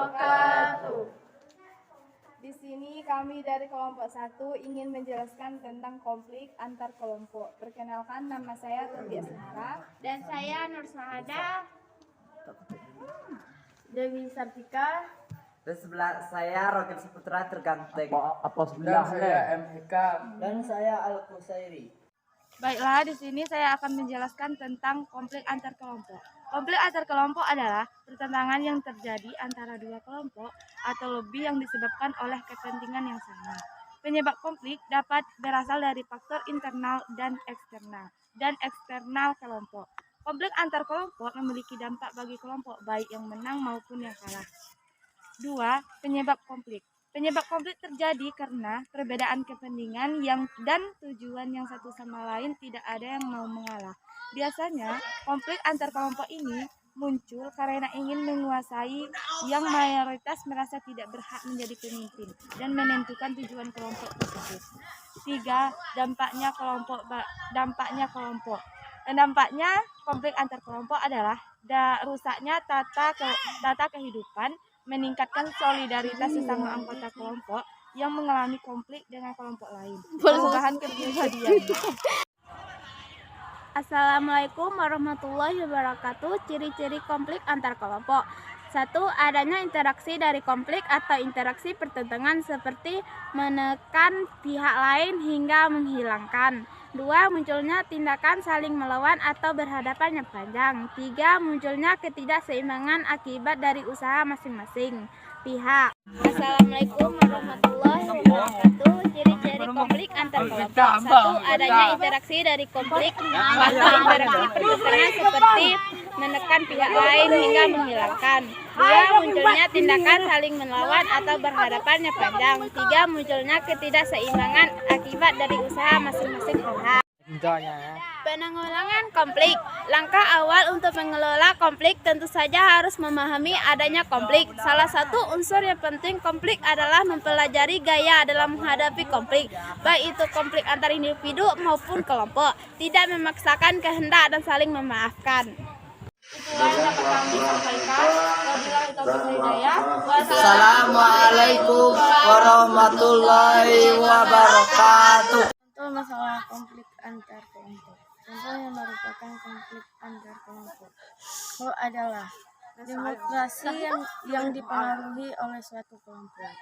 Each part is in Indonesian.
wabarakatuh. Di sini kami dari kelompok 1 ingin menjelaskan tentang konflik antar kelompok. Perkenalkan, nama saya Tuti Asmara. Dan saya Nur Sahada. Dewi Sartika. Dan sebelah saya Roger Saputra terganteng. Dan saya MHK. Dan saya Al-Qusairi. Baiklah, di sini saya akan menjelaskan tentang konflik antar kelompok. Konflik antar kelompok adalah pertentangan yang terjadi antara dua kelompok atau lebih yang disebabkan oleh kepentingan yang sama. Penyebab konflik dapat berasal dari faktor internal dan eksternal kelompok. Konflik antar kelompok memiliki dampak bagi kelompok baik yang menang maupun yang kalah. 2. Penyebab konflik. Penyebab konflik terjadi karena perbedaan kepentingan dan tujuan yang satu sama lain tidak ada yang mau mengalah. Biasanya, konflik antar kelompok ini muncul karena ingin menguasai yang mayoritas merasa tidak berhak menjadi pemimpin dan menentukan tujuan kelompok tersebut. 3. Dampaknya kelompok. Dan dampaknya konflik antar kelompok adalah rusaknya tata kehidupan, meningkatkan solidaritas sesama anggota kelompok yang mengalami konflik dengan kelompok lain, perubahan kepribadian. Assalamualaikum warahmatullahi wabarakatuh. Ciri-ciri konflik antar kelompok. 1. Adanya interaksi dari konflik atau interaksi pertentangan seperti menekan pihak lain hingga menghilangkan. 2. Munculnya tindakan saling melawan atau berhadapan yang panjang. 3. Munculnya ketidakseimbangan akibat dari usaha masing-masing pihak. Assalamualaikum warahmatullahi wabarakatuh. Ciri-ciri konflik antar kelompok. 1. Adanya interaksi dari konflik atau interaksi pertentangan seperti menekan pihak lain hingga menghilangkan. 2. Munculnya tindakan saling melawan atau berhadapan yang panjang. 3. Munculnya ketidakseimbangan akibat dari usaha masing-masing pihak. Penanggulangan konflik. Langkah awal untuk mengelola konflik tentu saja harus memahami adanya konflik. Salah satu unsur yang penting konflik adalah mempelajari gaya dalam menghadapi konflik, baik itu konflik antar individu maupun kelompok. Tidak memaksakan kehendak dan saling memaafkan. Itulah yang dapat kami sampaikan. Wabillahi taufiq wal hidayah. Assalamualaikum warahmatullahi wabarakatuh. Contoh masalah konflik antar kelompok. Contoh yang merupakan konflik antar kelompok adalah demokrasi yang dipengaruhi oleh suatu kelompok.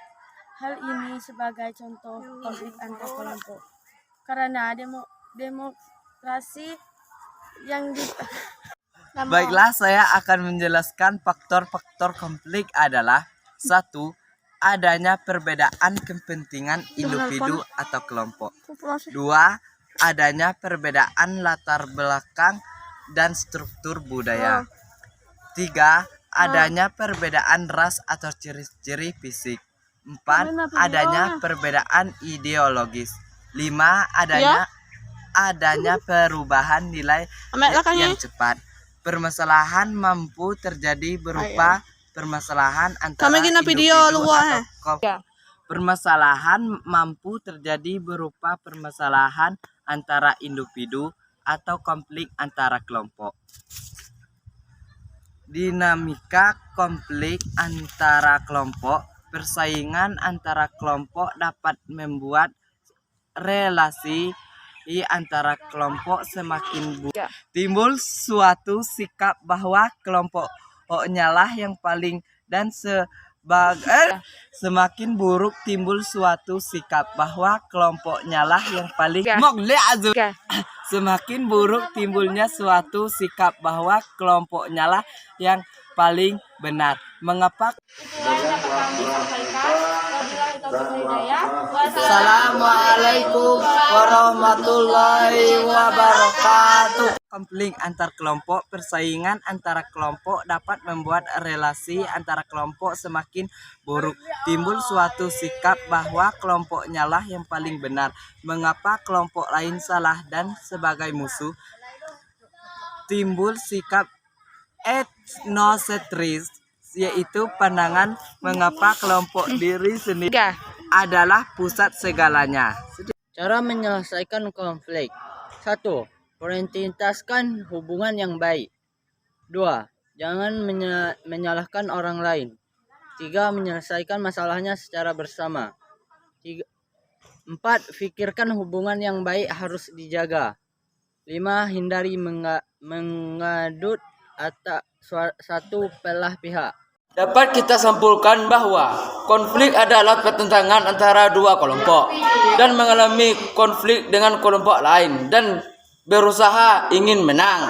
Hal ini sebagai contoh konflik antar kelompok karena demokrasi yang Baiklah, saya akan menjelaskan faktor-faktor konflik adalah 1. Adanya perbedaan kepentingan individu atau kelompok. 2. Adanya perbedaan latar belakang dan struktur budaya. 3. Adanya perbedaan ras atau ciri-ciri fisik. 4. Adanya perbedaan ideologis. 5. Adanya perubahan nilai yang cepat. Permasalahan mampu terjadi berupa permasalahan antara individu atau kelompok. Permasalahan mampu terjadi berupa permasalahan antara individu atau konflik antara kelompok. Dinamika konflik antara kelompok. Persaingan antara kelompok dapat membuat relasi antara kelompok semakin buruk. Timbul suatu sikap bahwa kelompoknya lah yang paling dan semakin buruk timbul suatu sikap bahwa kelompoknya lah yang paling semakin buruk timbulnya suatu sikap bahwa kelompoknya lah yang paling benar. Mengapa? Itulah yang dapat kami sampaikan. Wabillahi taufiq wal hidayah. Assalamualaikum warahmatullahi wabarakatuh. Konflik antar kelompok. Persaingan antara kelompok dapat membuat relasi antara kelompok semakin buruk. Timbul suatu sikap bahwa kelompoknya lah yang paling benar. Mengapa kelompok lain salah dan sebagai musuh? Timbul sikap etnosentris, yaitu pandangan mengapa kelompok diri sendiri adalah pusat segalanya. Cara menyelesaikan konflik. 1. Prioritaskan hubungan yang baik. 2. Jangan menyalahkan orang lain. 3. Menyelesaikan masalahnya secara bersama. 4. Pikirkan hubungan yang baik harus dijaga. 5. Hindari mengadut atau satu belah pihak. Dapat kita simpulkan bahwa konflik adalah pertentangan antara dua kelompok dan mengalami konflik dengan kelompok lain dan berusaha ingin menang.